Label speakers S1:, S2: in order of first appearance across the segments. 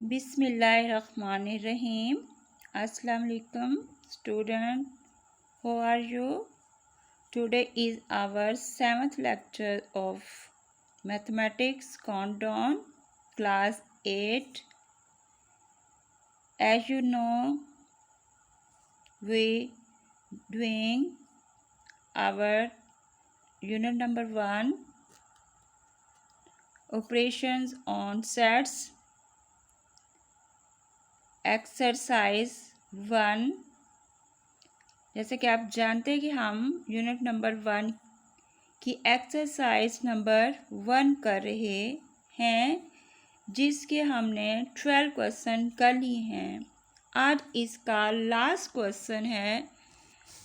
S1: Bismillahirrahmanirrahim. Assalamu alaikum student. How are you? Today is our 7th lecture of Mathematics Countdown Class 8. As you know, we doing our unit number 1 operations on sets exercise 1. जैसे कि आप जानते हैं कि हम unit number 1 की exercise number 1 कर रहे हैं, जिसके हमने 12 क्वेश्चन कर लिए हैं। आज इसका लास्ट क्वेश्चन है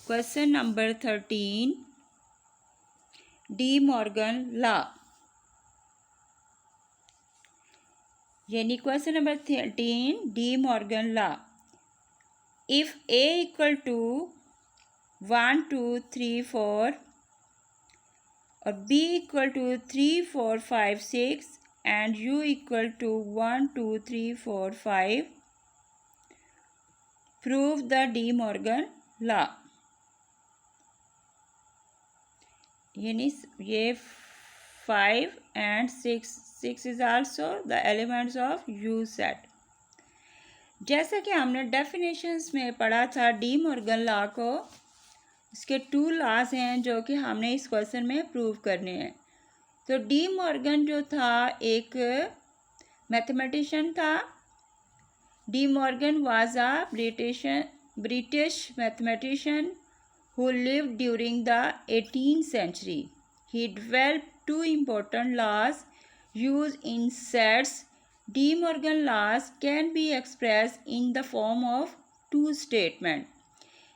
S1: question number 13, De Morgan law. यानी question number 13, De Morgan law. If A equal to 1 2 3 4 और b equal to 3 4 5 6 and u equal to 1 2 3 4 5, prove the De Morgan law. यानी ये 5 and 6 is also the elements of U set। जैसा कि हमने definitions में पढ़ा था डी मॉर्गन लॉ को, इसके 2 लॉज हैं जो कि हमने इस क्वेश्चन में प्रूव करने हैं। तो डी मॉर्गन जो था एक मैथमेटिशियन था। De Morgan was a British mathematician who lived during the 18th century. He developed 2 important laws used in sets. De Morgan laws can be expressed in the form of 2 statements.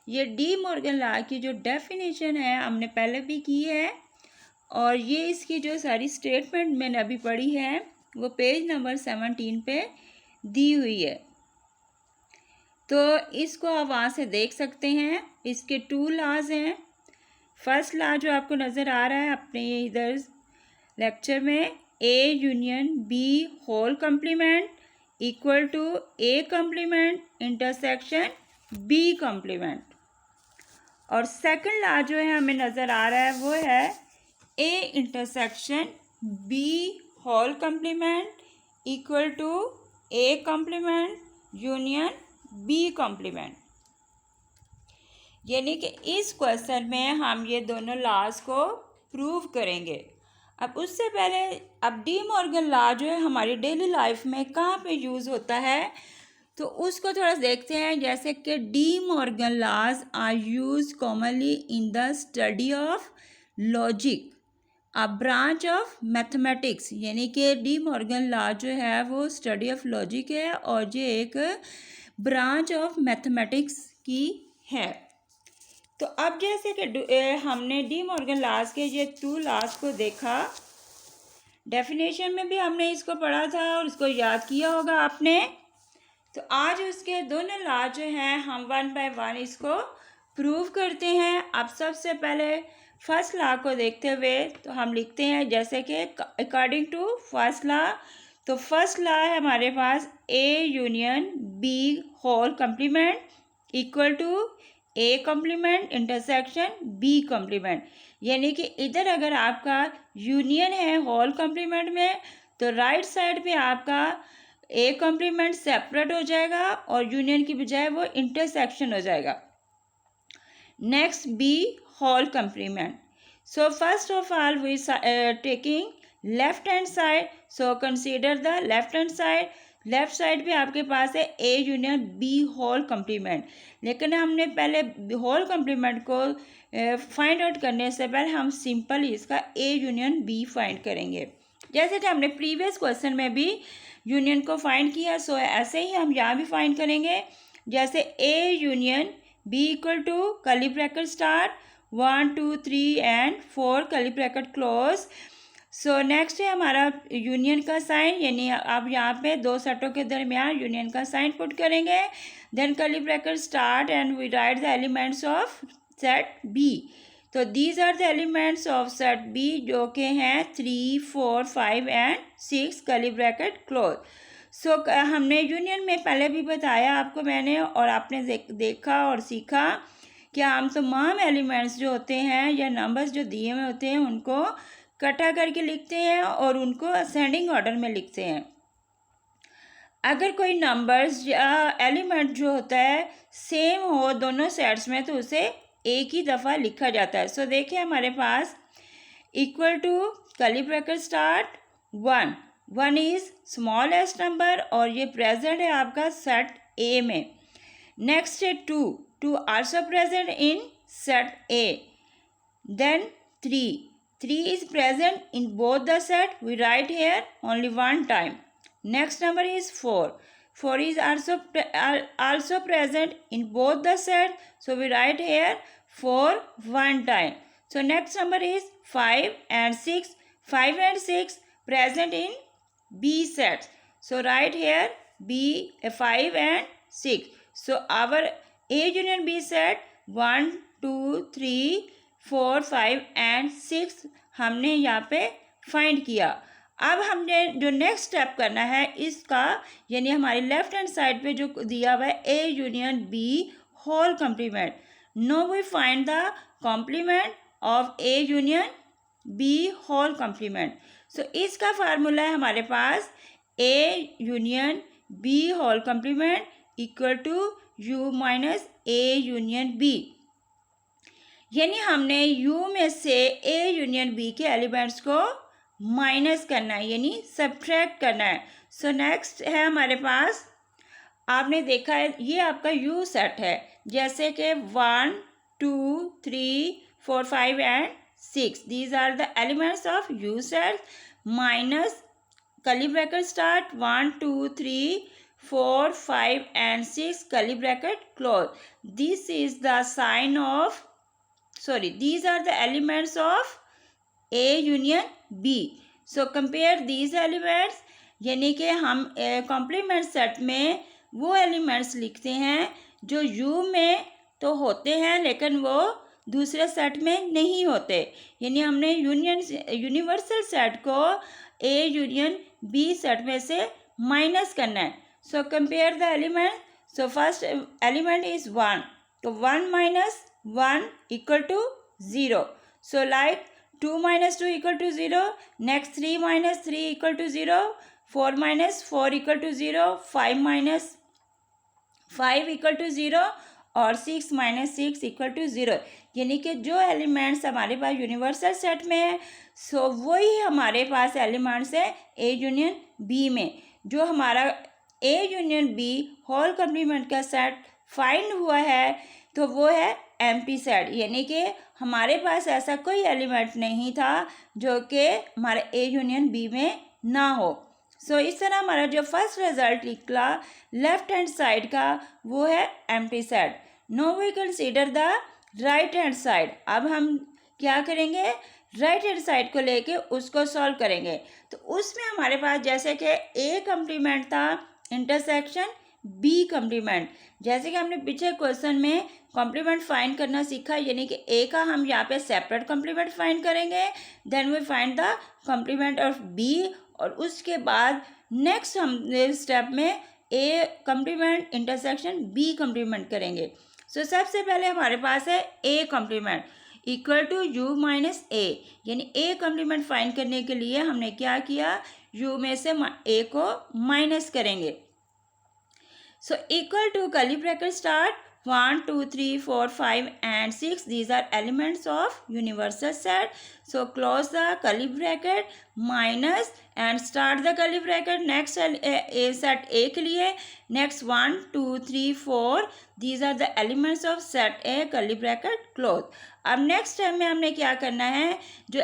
S1: ये D Morgan law की जो definition है हमने पहले भी की है, और ये इसकी जो सारी स्टेटमेंट मैंने अभी पढ़ी है वो पेज नंबर 17 पे दी हुई है। तो इसको आप वहाँ से देख सकते हैं। इसके 2 लॉज हैं। फर्स्ट लॉ जो आपको नज़र आ रहा है अपने इधर लेक्चर में, A union B whole complement equal to A complement intersection B complement. और सेकंड लॉ जो है हमें नज़र आ रहा है वो है A intersection B whole complement equal to A complement union B complement. यानी कि इस क्वेश्चन में हम ये दोनों लॉज को प्रूव करेंगे। अब उससे पहले अब डी मॉर्गन लॉ जो है हमारी डेली लाइफ में कहाँ पे यूज़ होता है, तो उसको थोड़ा देखते हैं। जैसे कि De Morgan laws are used commonly in the study of logic, a branch of mathematics. यानी कि डी मॉर्गन लॉ जो है वो स्टडी ऑफ लॉजिक है और ये एक ब्रांच ऑफ मैथमेटिक्स की है। तो अब जैसे कि हमने डी मॉर्गन लॉज के ये 2 लॉज को देखा, डेफिनेशन में भी हमने इसको पढ़ा था और इसको याद किया होगा आपने। तो आज उसके दोनों लॉ जो हैं हम 1 बाय 1 इसको प्रूव करते हैं। अब सबसे पहले फर्स्ट लॉ को देखते हुए तो हम लिखते हैं जैसे कि अकॉर्डिंग टू फर्स्ट लॉ। तो फर्स्ट लॉ है हमारे पास A union B whole complement equal to A complement intersection B complement. यानी कि इधर अगर आपका यूनियन है होल कम्प्लीमेंट में तो राइट साइड पे आपका ए कम्प्लीमेंट सेपरेट हो जाएगा और यूनियन की बजाय वो इंटरसेक्शन हो जाएगा। Next B whole complement. So first of all we taking left hand side, so consider the left hand side. Left side पे आपके पास है A union B whole complement, लेकिन हमने पहले होल कम्प्लीमेंट को फाइंड आउट करने से पहले हम सिंपल इसका ए यूनियन बी फाइंड करेंगे। जैसे कि हमने प्रीवियस क्वेश्चन में भी यूनियन को फाइंड किया, सो ऐसे ही हम यहाँ भी फाइंड करेंगे। जैसे A union B equal to curly bracket start 1 2 3 and 4 curly bracket close. So next है हमारा यूनियन का साइन, यानी आप यहाँ पे 2 सेटों के दरमियान यूनियन का साइन पुट करेंगे। Then curly bracket start and we write the elements of set B. तो these are the elements of set B जो कि हैं 3 4 5 and 6 curly bracket close. So हमने यूनियन में पहले भी बताया आपको मैंने, और आपने देखा और सीखा कि हम तमाम एलिमेंट्स जो होते हैं या नंबर्स जो दिए हुए होते हैं उनको इकट्ठा करके लिखते हैं और उनको असेंडिंग ऑर्डर में लिखते हैं। अगर कोई नंबर्स या एलिमेंट जो होता है सेम हो दोनों सेट्स में तो उसे एक ही दफ़ा लिखा जाता है। सो देखिए हमारे पास equal to curly bracket start 1, 1 is smallest number और ये प्रेजेंट है आपका सेट ए में। नेक्स्ट है 2, 2 also present in set A. Then 3, 3 is present in both the set. We write here only one time. Next number is 4. 4 is also present in both the set. So we write here 4 one time. So next number is 5 and 6. 5 and 6 present in B sets. So write here B 5 and 6. So our A union B set 1, 2, 3, 4, 5 and 6 हमने यहाँ पे find किया। अब हमने जो next step करना है इसका, यानी हमारी लेफ्ट हैंड साइड पे जो दिया हुआ है A union B whole complement. Now we find the complement of A union B whole complement. So इसका फार्मूला है हमारे पास A union B whole complement equal to U minus A union B. यानी हमने U में से A union B के elements को माइनस करना है, यानी सब्ट्रैक्ट करना है। सो नेक्स्ट है हमारे पास, आपने देखा है ये आपका U सेट है, जैसे कि 1, 2, 3, 4, 5 and 6 these are the elements of U set minus curly bracket start 1, 2, 3, 4, 5 and 6 curly bracket close. This is the sign of these are the elements of A union B. So compare these elements, यानी कि हम complement set में वो elements लिखते हैं जो U में तो होते हैं लेकिन वो दूसरे सेट में नहीं होते, यानी हमने यूनिवर्सल सेट को A यूनियन B सेट में से माइनस करना है। So compare the element. So first element is 1, तो 1 minus 1 equal to 0. So like 2 minus 2 equal to 0. Next 3 minus 3 equal to 0. 4 minus 4 equal to 0. 5 minus 5 equal to 0 और 6 minus 6 equal to 0। यानी कि जो elements हमारे पास universal set में है सो वही हमारे पास एलिमेंट्स है ए यूनियन बी में। जो हमारा A union B whole complement का सेट फाइंड हुआ है तो वो है एम्प्टी सेट, यानी कि हमारे पास ऐसा कोई एलिमेंट नहीं था जो कि हमारे ए यूनियन बी में ना हो। सो इस तरह हमारा जो फर्स्ट रिजल्ट निकला लेफ्ट हैंड साइड का वो है empty set. No we consider the right hand side. अब हम क्या करेंगे, राइट हैंड साइड को लेके उसको सॉल्व करेंगे। तो उसमें हमारे पास जैसे कि ए कॉम्प्लीमेंट था इंटरसेक्शन बी कॉम्प्लीमेंट, जैसे कि हमने पीछे क्वेश्चन में कॉम्प्लीमेंट फाइंड करना सीखा, यानी कि ए का हम यहाँ पे सेपरेट कॉम्प्लीमेंट फाइंड करेंगे, then we find the complement of B, और उसके बाद नेक्स्ट हम स्टेप में A complement intersection B complement करेंगे। सो सबसे पहले हमारे पास है A complement equal to U minus A, यानी ए कॉम्प्लीमेंट फाइंड करने के लिए हमने क्या किया, यू में से ए को माइनस करेंगे। So equal to curly bracket start 1, 2, 3, 4, 5 and 6 these are elements of universal set. So close the curly bracket minus and start the curly bracket next set A के लिए next 1, 2, 3, 4 these are the elements of set A curly bracket close। अब next step में हमने क्या करना है, जो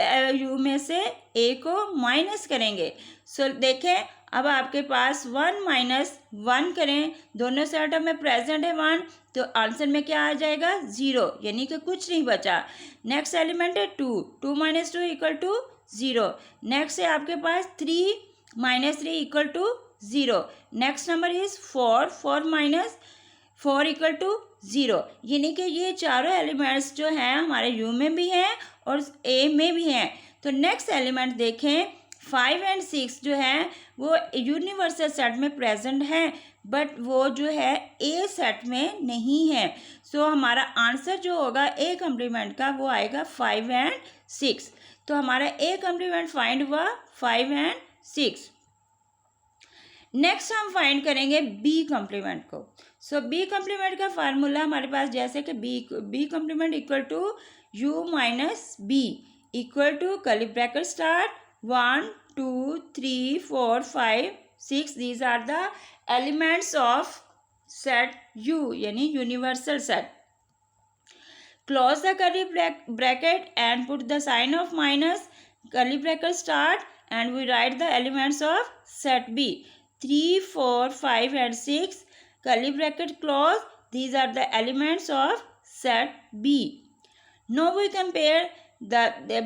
S1: U में से A को माइनस करेंगे। सो देखें अब आपके पास 1 माइनस 1 करें, दोनों सेटों में प्रेजेंट है 1 तो आंसर में क्या आ जाएगा 0, यानी कि कुछ नहीं बचा। नेक्स्ट एलिमेंट है 2, 2 माइनस 2 इक्वल टू 0। नेक्स्ट है आपके पास 3 minus 3 equal to 0। Next number is 4, 4 minus 4 equal to 0, यानी कि ये चारों एलिमेंट्स जो हैं हमारे यू में भी हैं और ए में भी हैं। तो नेक्स्ट एलिमेंट देखें 5 एंड 6 जो है वो यूनिवर्सल सेट में प्रेजेंट है, बट वो जो है ए सेट में नहीं है। सो हमारा आंसर जो होगा ए कम्प्लीमेंट का वो आएगा 5 एंड 6। तो हमारा ए कम्प्लीमेंट फाइंड हुआ 5 एंड 6। नेक्स्ट हम फाइंड करेंगे बी कम्प्लीमेंट को। सो बी कम्प्लीमेंट का फार्मूला हमारे पास जैसे कि B complement equal to U minus B equal to curly bracket start 1 2 3 4 5 6 these are the elements of set U यानी universal set. Close the curly bracket and put the sign of minus curly bracket start and we write the elements of set B 3 4 5 and 6 curly bracket close, these are the elements of set B. Now we compare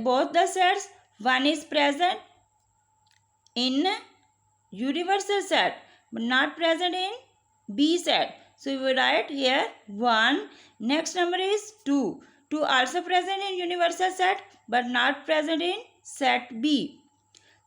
S1: both the sets. One is present in universal set but not present in B set, so we write here 1. Next number is 2 also present in universal set but not present in set B,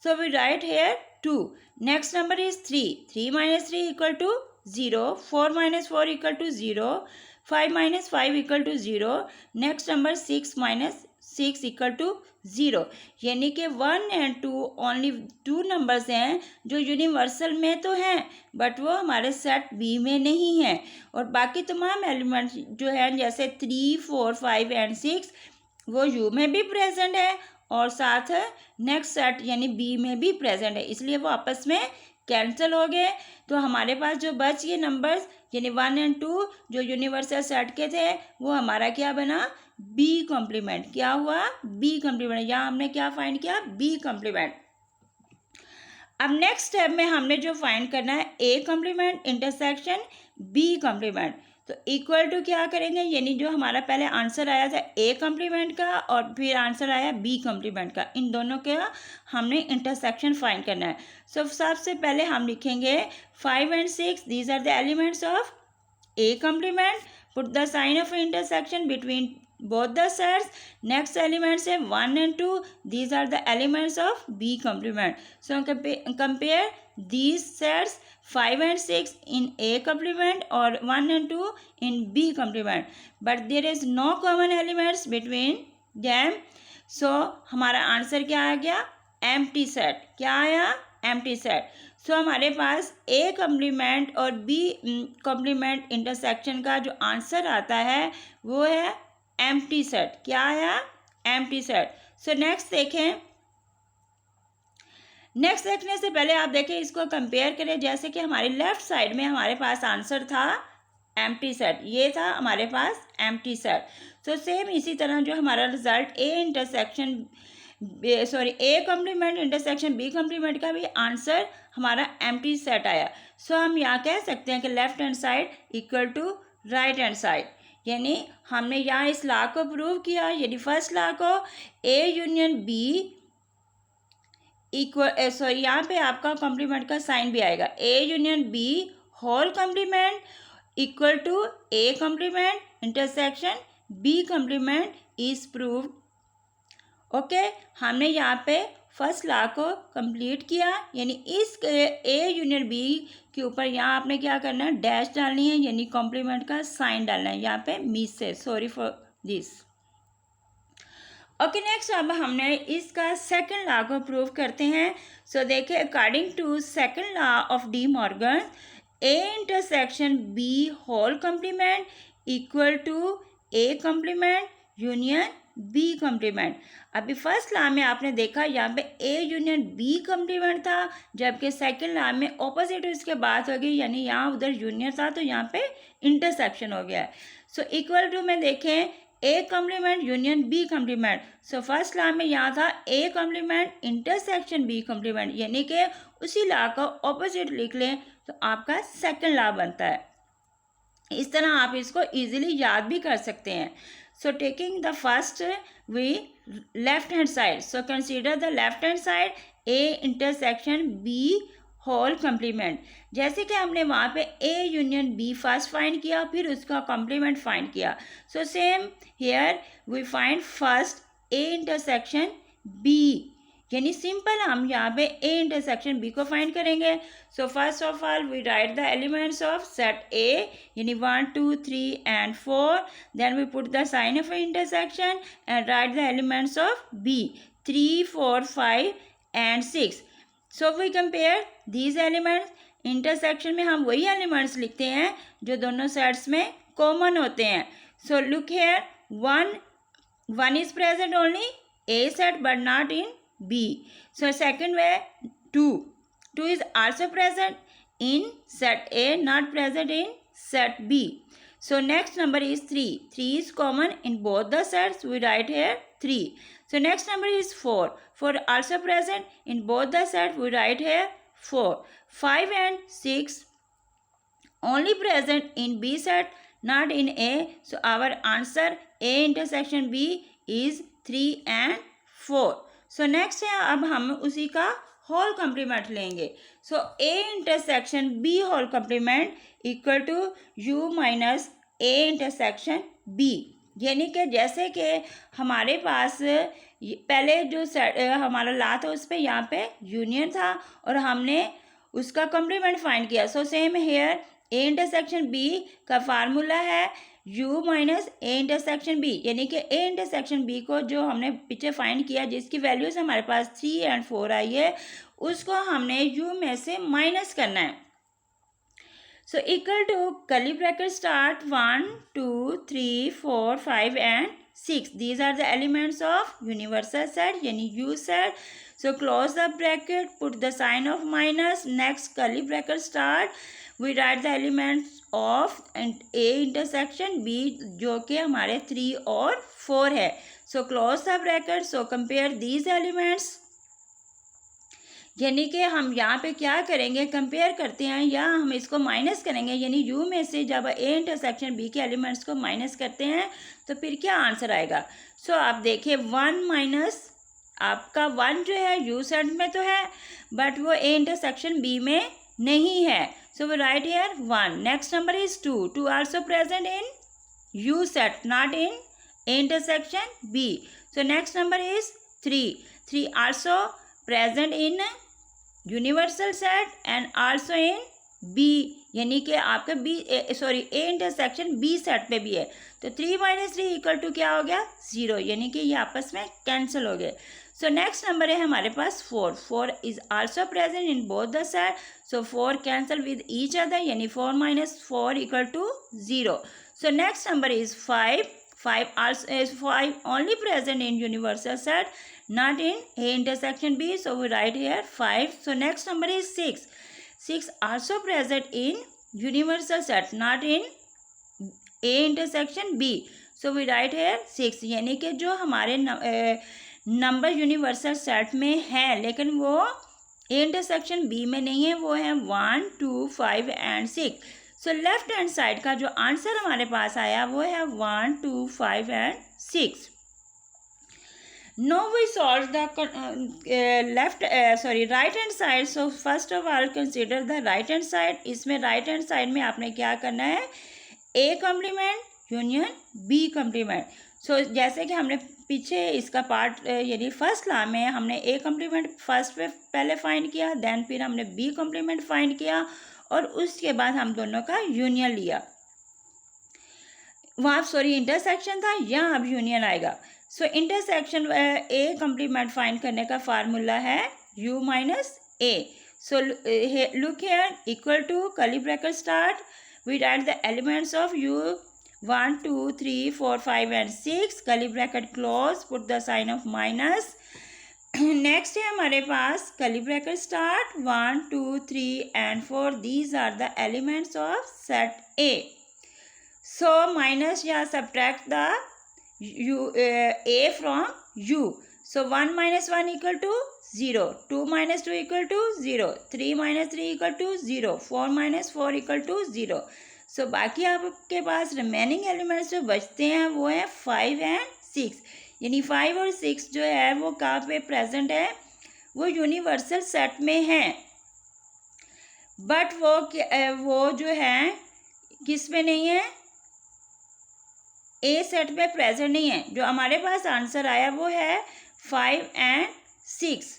S1: so we write here 2. Next number is 3 minus 3 equal to 0, 4 minus 4 equal to 0, 5 minus 5 equal to 0. Next number 6 minus 6 equal to 0, यानी कि 1 and 2 only 2 numbers हैं जो universal में तो हैं but वो हमारे set B में नहीं है, और बाकी तमाम एलिमेंट्स जो हैं जैसे 3 4 5 and 6 वो यू में भी प्रेजेंट है और साथ नेक्स्ट सेट यानी बी में भी प्रेजेंट है, इसलिए वो आपस में कैंसिल हो गए। तो हमारे पास जो बच गए नंबर्स यानी 1 and 2 जो यूनिवर्सल सेट के थे वो हमारा क्या बना, बी कॉम्प्लीमेंट। क्या हुआ, बी कॉम्प्लीमेंट। यहाँ हमने क्या फाइंड किया, बी कॉम्प्लीमेंट। अब नेक्स्ट स्टेप में हमने जो फाइंड करना है A complement intersection B complement. तो इक्वल टू क्या करेंगे, यानी जो हमारा पहले आंसर आया था ए कॉम्प्लीमेंट का और फिर आंसर आया बी कॉम्प्लीमेंट का, इन दोनों का हमने इंटरसेक्शन फाइंड करना है। सो सबसे पहले हम लिखेंगे 5 and 6 these are the elements of A complement, put the sign of intersection between both the sets. Next elements है 1 and 2, these are the elements of B complement. So compare these sets 5 and 6 in A complement or 1 and 2 in B complement, but there is no common elements between them. So हमारा answer क्या आ गया, empty set। क्या आया, empty set। सो हमारे पास A complement और B complement intersection का जो आंसर आता है वो है एम्प्टी सेट। क्या आया, एम्प्टी सेट। सो नेक्स्ट देखें, नेक्स्ट देखने से पहले आप देखें इसको कंपेयर करें। जैसे कि हमारे लेफ्ट साइड में हमारे पास आंसर था एम्प्टी सेट, ये था हमारे पास एम्प्टी सेट। सो सेम इसी तरह जो हमारा result A complement intersection B complement का भी आंसर हमारा एम्प्टी सेट आया। सो हम यहाँ कह सकते हैं कि left hand side equal to right hand side, यानी हमने यहाँ इस लॉ को प्रूव किया। यानी फर्स्ट लॉ को ए यूनियन बी इक्वल यहाँ पे आपका कॉम्प्लीमेंट का साइन भी आएगा, A union B whole complement equal to A complement intersection B complement is proved. Okay, हमने यहाँ पे फर्स्ट लॉ को कंप्लीट किया, यानी इस ए यूनियन बी के ऊपर यहाँ आपने क्या करना है, डैश डालनी है, यानी कॉम्प्लीमेंट का साइन डालना है। यहाँ पे मिस है, sorry for this. Okay, next अब हमने इसका सेकंड लॉ को प्रूव करते हैं। सो देखिए, according to second law of De Morgan, A intersection B whole complement equal to A complement union B complement. अभी फर्स्ट लॉ में आपने देखा यहाँ पे ए यूनियन बी कॉम्प्लीमेंट था, जबकि सेकंड लॉ में ऑपोजिट उसके बात हो गई, यानी यहाँ उधर यूनियन था तो यहाँ पे इंटरसेक्शन हो गया है। सो इक्वल टू में देखें A complement union B complement. So first law में यहाँ था A complement intersection B complement, यानी कि उसी लॉ को ऑपोजिट लिख लें तो आपका सेकंड लॉ बनता है। इस तरह आप इसको इजीली याद भी कर सकते हैं। So taking the first we left hand side, so consider the left hand side A intersection B whole complement। जैसे कि हमने वहाँ पे A union B first find किया, फिर उसका कॉम्प्लीमेंट फाइंड किया। So same here we find first A intersection B, यानी सिंपल हम यहाँ पे ए इंटरसेक्शन बी को फाइंड करेंगे. So first of all we write the elements of set A, यानी 1 2 3 and 4. Then we put the sign of intersection and write the elements of B 3 4 5 and 6. So we compare these elements. Intersection में हम वही elements लिखते हैं जो दोनों sets में common होते हैं. सो look hair, one is present only A set but not in B. So second way, 2 is also present in set A, not present in set B. So next number is 3 is common in both the sets. We write here 3. So next number is 4 also present in both the sets. We write here 4. 5 and 6 only present in B set, not in A. So our answer A intersection B is 3 and 4. So next है, अब हम उसी का whole complement लेंगे. So A intersection B whole complement equal to U minus A intersection B. यानी कि जैसे कि हमारे पास पहले जो हमारा ला था उस पर यहाँ पे यूनियन था और हमने उसका कम्प्लीमेंट फाइंड किया. So same here A intersection B का फार्मूला है u minus A intersection B, यानी कि ए इंटरसेक्शन बी को जो हमने पीछे फाइंड किया जिसकी वैल्यूज हमारे पास 3 and 4 आई है उसको हमने u में से माइनस करना है. So equal to curly bracket start 1 2 3 4 5 and 6. These are the elements of universal set यानी u set. So close the bracket, put the sign of minus. Next curly bracket start. We write the elements of A intersection B जो कि हमारे 3 और 4 है. So close the bracket. So compare these elements. यानी कि हम यहाँ पे क्या करेंगे, कंपेयर करते हैं या हम इसको माइनस करेंगे. यानी u में से जब A इंटरसेक्शन B के एलिमेंट्स को माइनस करते हैं तो फिर क्या आंसर आएगा. सो आप देखिए 1 माइनस आपका 1 जो है u सेट में तो है बट वो A इंटरसेक्शन B में नहीं है. So we write here 1. Next number is 2 also present in u set not in A intersection B. So next number is 3 also present in universal set and also in B, यानी कि आपका A intersection B set पे भी है. तो 3 minus 3 equal to क्या हो गया 0, यानी कि ये आपस में कैंसिल हो गए. सो नेक्स्ट नंबर है हमारे पास 4 is also present in both the set. So 4 cancel with each other, यानी 4 minus 4 equal to 0. So next number is 5 only present in universal set, not in A intersection B. So we write here 5. So next number is 6 also present in universal set, not in A intersection B. So we write here 6, यानी कि जो हमारे number universal set में है लेकिन वो A intersection B में नहीं है, वो है 1 2 5 and 6. So left hand side का जो आंसर हमारे पास आया वो है 1 2 5 and 6. Now we solve the right hand side. So first of all consider the right hand side. इसमें right hand side में आपने क्या करना है, A complement union B complement. So जैसे कि हमने पीछे इसका पार्ट यानी फर्स्ट लॉ में हमने A कम्प्लीमेंट फर्स्ट पे पहले फाइंड किया, देन फिर हमने B कम्प्लीमेंट फाइंड किया और उसके बाद हम दोनों का यूनियन लिया. वहाँ इंटरसेक्शन था, यहाँ अब यूनियन आएगा. So intersection A complement find करने का फार्मूला है u minus A. So look here equal to curly bracket start. We write the elements of u 1 2 3 4 5 and 6. Curly bracket close, put the sign of minus. Next है हमारे पास curly bracket start 1 2 3 and 4. These are the elements of set A. So minus या subtract the A from u. So 1 minus 1 equal to 0, 2 minus 2 equal to 0, 3 minus 3 equal to 0, 4 minus 4 equal to 0. So बाकी आपके पास remaining elements जो बचते हैं वो है 5 and 6. यानी 5 और 6 जो है वो कहाँ पे प्रेजेंट है, वो यूनिवर्सल सेट में है बट वो जो है किस में नहीं है, A सेट पे प्रेजेंट नहीं है. जो हमारे पास आंसर आया वो है 5 and 6.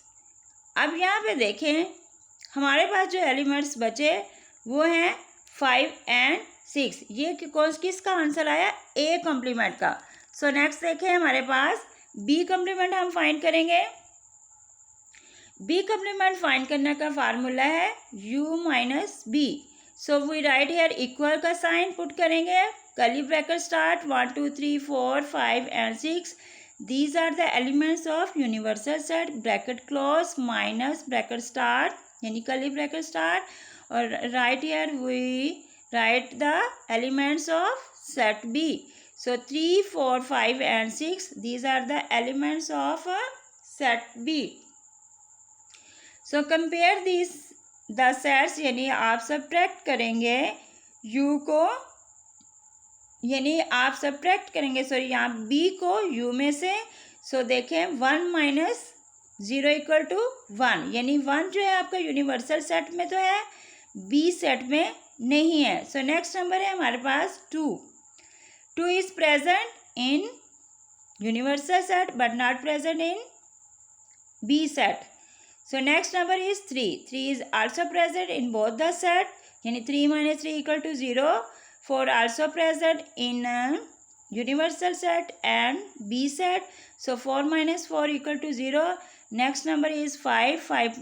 S1: अब यहाँ पे देखें हमारे पास जो एलिमेंट्स बचे वो हैं 5 एंड 6। ये किसका आंसर आया? ए कॉम्प्लीमेंट का। सो नेक्स्ट देखें हमारे पास बी कॉम्प्लीमेंट हम फाइंड करेंगे। बी कॉम्प्लीमेंट फाइंड करने का फार्मूला है u minus B. So we write here equal का साइन पुट करेंगे, curly bracket start 1 2 3 4 5 and 6। These are the elements of universal set, bracket close minus bracket start यानी curly bracket start, और write here we write the elements of set B. So 3 4 5 and 6, these are the elements of set B. So compare these the sets, यानी आप subtract करेंगे u को, यानी आप subtract करेंगे यहाँ b को u में से। सो देखें 1 माइनस 0 इक्वल टू 1, यानी 1 जो है आपका यूनिवर्सल सेट में तो है, b सेट में नहीं है। सो नेक्स्ट नंबर है हमारे पास 2 is present in universal set but not present in b set. So next number is 3 is also present in both the set, यानी 3 minus 3 equal to 0। 4 also present in universal set and B set, so 4 minus 4 equal to 0। Next number is 5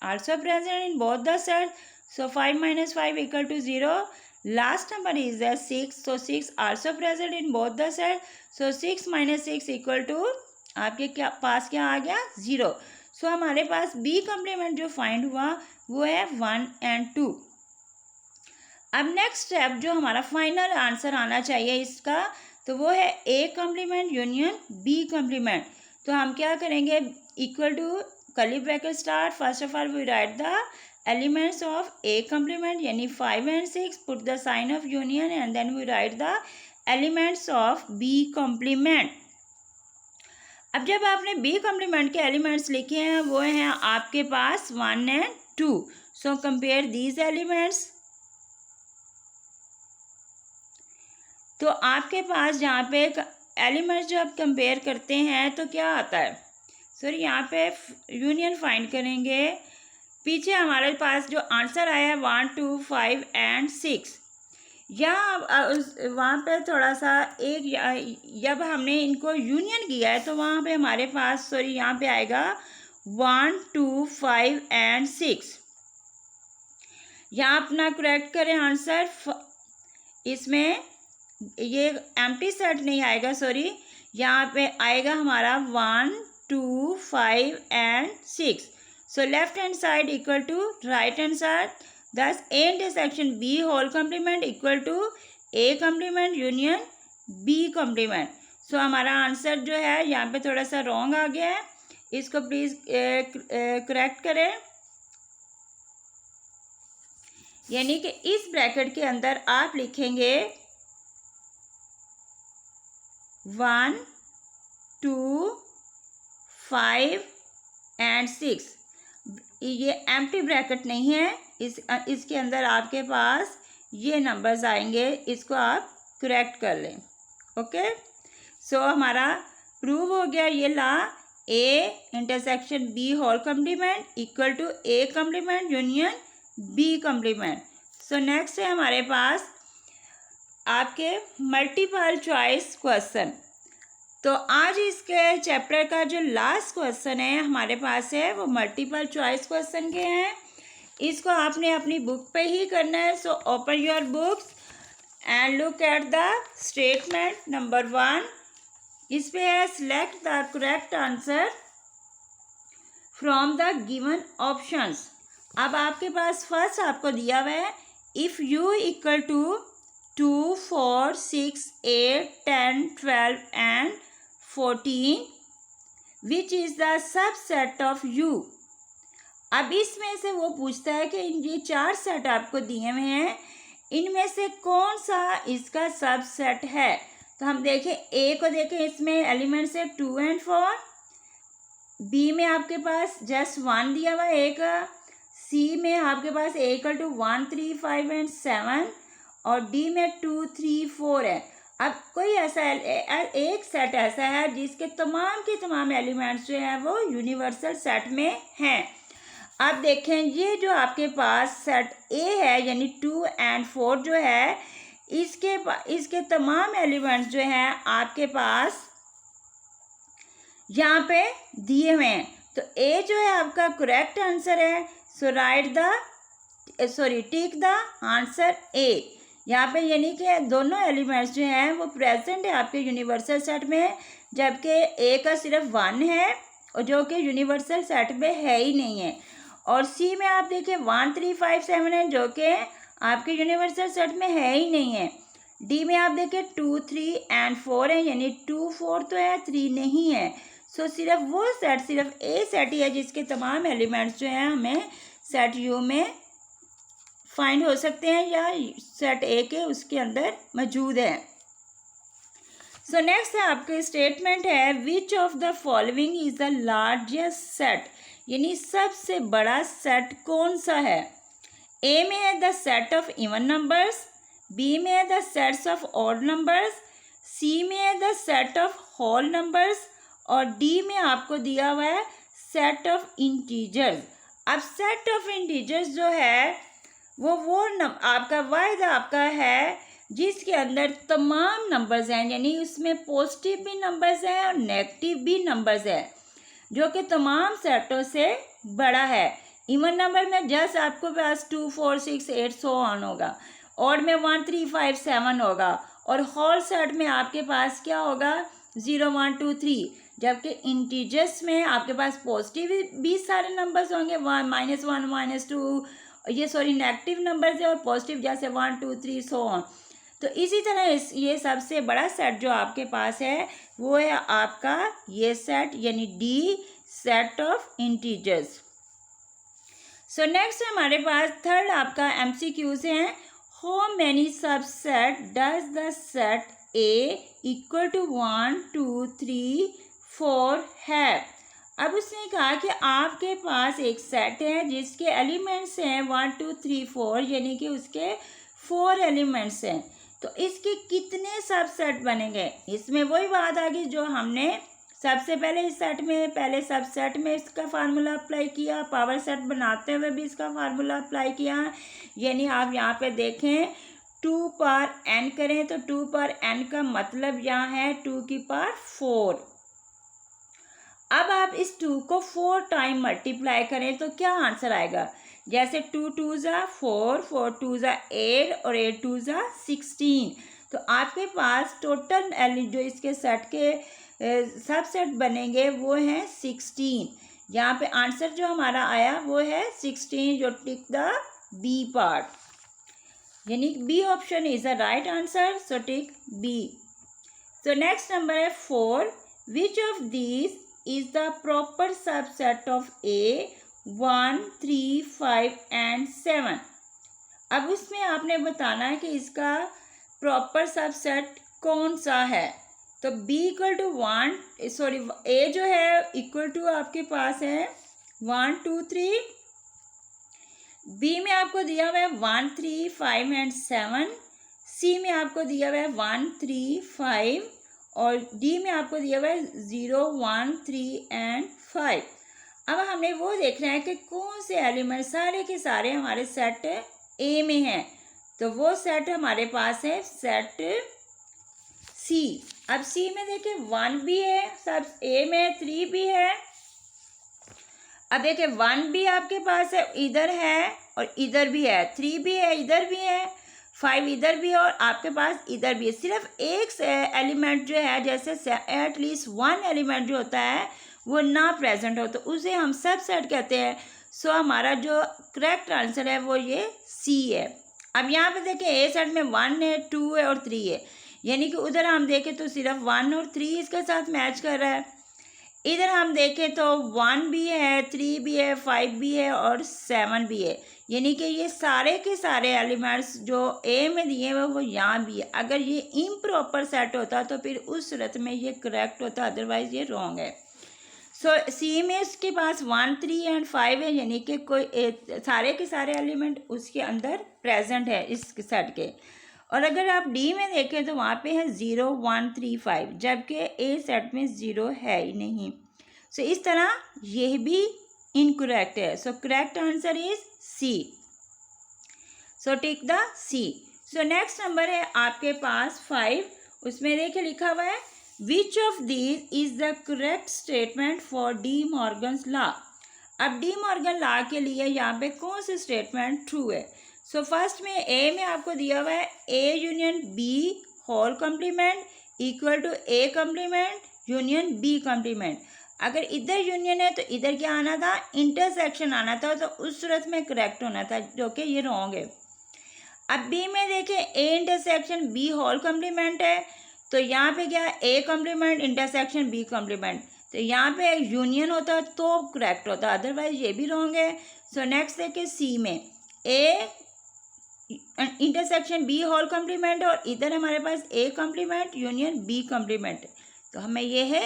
S1: also present in both the set, so 5 minus 5 equal to 0। Last number is 6, so 6 also present in both the set, so 6 minus 6 equal to आपके पास क्या आ गया? 0। सो हमारे पास B complement जो find हुआ वो है 1 and 2। अब नेक्स्ट स्टेप जो हमारा फाइनल आंसर आना चाहिए इसका, तो वो है A complement union B complement. तो हम क्या करेंगे? Equal to curly bracket start, first of all we write the elements of A complement यानी 5 and 6, put the sign of union and then we write the elements of B complement. अब जब आपने B complement के elements लिखे हैं वो हैं आपके पास 1 and 2। So compare these elements. तो आपके पास जहाँ पे एलिमेंट्स जो आप कंपेयर करते हैं तो क्या आता है? सॉरी यहाँ पे यूनियन फाइंड करेंगे। पीछे हमारे पास जो आंसर आया है 1 2 5 एंड 6, यहाँ वहाँ पे थोड़ा सा जब हमने इनको यूनियन किया है तो वहाँ पे हमारे पास यहाँ पे आएगा 1 2 5 एंड 6। यहाँ अपना करेक्ट करें आंसर। इसमें ये एम्प्टी सेट नहीं आएगा, यहाँ पे आएगा हमारा 1 2 5 and 6। So left hand side equal to right hand side, thus A intersection B whole complement equal to A complement union B complement। सो हमारा आंसर जो है यहाँ पे थोड़ा सा रॉन्ग आ गया है, इसको प्लीज़ करेक्ट करें। यानी कि इस ब्रैकेट के अंदर आप लिखेंगे 1 2 5 एंड 6। ये एम्प्टी ब्रैकेट नहीं है, इसके अंदर आपके पास ये नंबर्स आएंगे, इसको आप करेक्ट कर लें। ओके, सो हमारा प्रूव हो गया ये law, A intersection B whole complement equal to A complement union B complement. So next है हमारे पास आपके मल्टीपल चॉइस क्वेश्चन। तो आज इसके चैप्टर का जो लास्ट क्वेश्चन है हमारे पास है वो मल्टीपल चॉइस क्वेश्चन के हैं। इसको आपने अपनी बुक पे ही करना है। So open your books and look at the statement number 1। इस पे है select the correct answer from the given options. अब आपके पास फर्स्ट आपको दिया हुआ है if U equal to 2 4 6 8 10 12 and 14 which is the subset of U. अब इसमें से वो पूछता है कि ये 4 सेट आपको दिए हुए हैं, इनमें से कौन सा इसका सबसेट है। तो हम देखें ए को देखें, इसमें एलिमेंट्स है 2 एंड 4। बी में आपके पास जस्ट 1 दिया हुआ है एक। सी में आपके पास ए इक्वल टू 1 3 5 एंड 7 और डी में 2 3 4 है। अब कोई ऐसा एक सेट ऐसा है जिसके तमाम के तमाम एलिमेंट्स जो हैं वो यूनिवर्सल सेट में हैं। अब देखें, ये जो आपके पास सेट ए है यानी 2 और 4 जो है, इसके तमाम एलिमेंट्स जो हैं आपके पास यहाँ पे दिए हुए हैं। तो ए जो है आपका करेक्ट आंसर है। सो टिक द आंसर ए। यहाँ पे यानी कि दोनों एलिमेंट्स जो हैं वो प्रेजेंट है आपके यूनिवर्सल सेट में, जबकि ए का सिर्फ 1 है और जो कि यूनिवर्सल सेट में है ही नहीं है। और सी में आप देखिए 1 3 5 7 है जो कि आपके यूनिवर्सल सेट में है ही नहीं है। डी में आप देखिए 2 3 और 4 है, यानी 2 4 तो है, 3 नहीं है। सो सिर्फ वो सेट, सिर्फ ए सेट ही है जिसके तमाम एलिमेंट्स जो हैं हमें सेट यू में फाइंड हो सकते हैं या सेट ए के उसके अंदर मौजूद है। सो नेक्स्ट है आपके स्टेटमेंट है, which of the following is the largest set, यानी सबसे बड़ा सेट कौन सा है। ए में है the set of even numbers, B में है the sets of odd numbers, C में है the set of whole numbers और डी में आपको दिया हुआ है सेट ऑफ इंटीजर्स। अब सेट ऑफ इंटीजर्स जो है वो आपका वाहिद आपका है जिसके अंदर तमाम नंबर्स हैं, यानी उसमें पॉजिटिव भी नंबर्स हैं और नेगेटिव भी नंबर्स हैं, जो कि तमाम सेटों से बड़ा है। इवन नंबर में जस्ट आपको पास 2 4 6 8 सो ऑन होगा, ऑड में 1 3 5 7 होगा और होल सेट में आपके पास क्या होगा 0 1 2 3, जबकि इंटीजर्स में आपके पास पॉजिटिव भी सारे नंबर्स होंगे, 1 -1 -2 नेगेटिव नंबर्स है और पॉजिटिव जैसे 1 2 3 सो ऑन। तो इसी तरह ये सबसे बड़ा सेट जो आपके पास है वो है आपका ये सेट, यानी D, set of integers. So next हमारे पास थर्ड आपका MCQs हैं। How many subset does the set A equal to 1 2 3 4 है। अब उसने कहा कि आपके पास एक सेट है जिसके एलिमेंट्स हैं 1 2 3 4, यानी कि उसके 4 एलिमेंट्स हैं, तो इसके कितने सबसेट बनेंगे। इसमें वही बात आ गई जो हमने सबसे पहले इस सेट में पहले सबसेट में इसका फार्मूला अप्लाई किया, पावर सेट बनाते हुए भी इसका फार्मूला अप्लाई किया, यानी आप यहाँ पे देखें 2 पावर n करें तो 2 पावर n का मतलब यहाँ है 2 की पावर 4। अब आप इस 2 को 4 टाइम मल्टीप्लाई करें तो क्या आंसर आएगा, जैसे 2 2 ज़ा 4 4 2 ज़ा 8 और 8 2 ज़ा 16। तो आपके पास टोटल जो इसके सेट के सबसेट बनेंगे वो हैं 16। यहाँ पे आंसर जो हमारा आया वो है 16, जो टिक द बी पार्ट, यानी B option is the right answer, so tick B. So next number है 4, which of these is the proper subset of A 1 3 5 and 7। अब उसमें आपने बताना है कि इसका प्रॉपर सबसेट कौन सा है। तो B इक्वल टू 1 A जो है इक्वल टू आपके पास है 1 2 3, B में आपको दिया हुआ है 1 3 5 and 7, C में आपको दिया हुआ है 1 3 5 और डी में आपको दिया हुआ है 0 1 3 and 5। अब हमें वो देखना है कि कौन से एलिमेंट सारे के सारे हमारे सेट ए में हैं, तो वो सेट हमारे पास है सेट सी। अब सी में देखिए 1 भी है, सब ए में 3 भी है। अब देखिए 1 भी आपके पास है, इधर है और इधर भी है, 3 भी है, इधर भी है, 5 इधर भी है और आपके पास इधर भी है। सिर्फ एक एलिमेंट जो है, जैसे एटलीस्ट 1 एलिमेंट जो होता है वो ना प्रेजेंट हो तो उसे हम सब सेट कहते हैं। सो हमारा जो करेक्ट आंसर है वो ये सी है। अब यहाँ पे देखें ए सेट में 1 है 2 है और 3 है, यानी कि उधर हम देखें तो सिर्फ 1 और 3 इसके साथ मैच कर रहा है। इधर हम देखें तो 1 भी है, 3 भी है, 5 भी है और 7 भी है, यानी कि ये सारे के सारे एलिमेंट्स जो ए में दिए हुए वो यहाँ भी है। अगर ये इम्प्रॉपर सेट होता तो फिर उस सूरत में ये करेक्ट होता, अदरवाइज ये रॉन्ग है। सो सी में इसके पास 1 3 and 5 है, यानी कि कोई सारे के सारे एलिमेंट उसके अंदर प्रेजेंट है इस सेट के। और अगर आप डी में देखें तो वहाँ पे है 0 1 3 5, जबकि ए सेट में 0 है ही नहीं। सो इस तरह यह भी इनकरेक्ट है। So correct answer is C. So take the C. So next number है आपके पास 5, उसमें देखिए लिखा हुआ है which of these is the correct statement for De Morgan's law. अब डी मॉर्गन लॉ के लिए यहाँ पे कौन सी स्टेटमेंट ट्रू है। सो फर्स्ट में ए में आपको दिया हुआ है A union B whole complement equal to A complement union B complement. अगर इधर यूनियन है तो इधर क्या आना था, इंटरसेक्शन आना था, तो उस सूरत में करेक्ट होना था, जो कि ये रॉन्ग है। अब बी में देखें A intersection B whole complement है, तो यहाँ पे क्या A complement intersection B complement, तो यहाँ पे यूनियन होता तो करेक्ट होता, अदरवाइज ये भी रॉन्ग है। सो नेक्स्ट देखिए सी में A intersection B whole complement और इधर हमारे पास A complement union B complement, तो हमें ये है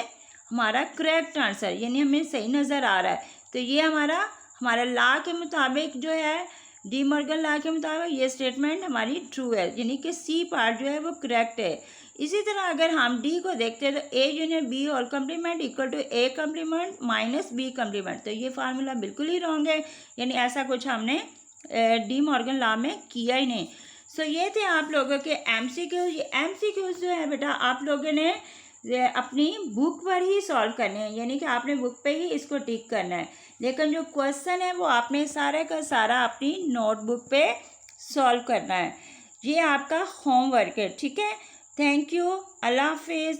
S1: हमारा करेक्ट आंसर, यानी हमें सही नज़र आ रहा है। तो ये हमारा लॉ के मुताबिक जो है, डी मॉर्गन लॉ के मुताबिक ये स्टेटमेंट हमारी ट्रू है, यानी कि सी पार्ट जो है वो करेक्ट है। इसी तरह अगर हम डी को देखते हैं तो A union B whole complement equal to A complement minus B complement, तो ये फार्मूला बिल्कुल ही रॉन्ग है, यानी ऐसा कुछ हमने डी मॉर्गन लॉ में किया ही नहीं। सो ये थे आप लोगों के एमसीक्यूज। ये एमसीक्यूज जो है बेटा आप लोगों ने अपनी बुक पर ही सॉल्व करने हैं, यानी कि आपने बुक पे ही इसको टिक करना है, लेकिन जो क्वेश्चन है वो आपने सारा का सारा अपनी नोटबुक पे सॉल्व करना है। ये आपका होमवर्क है, ठीक है। थैंक यू, अल्लाह हाफिज़।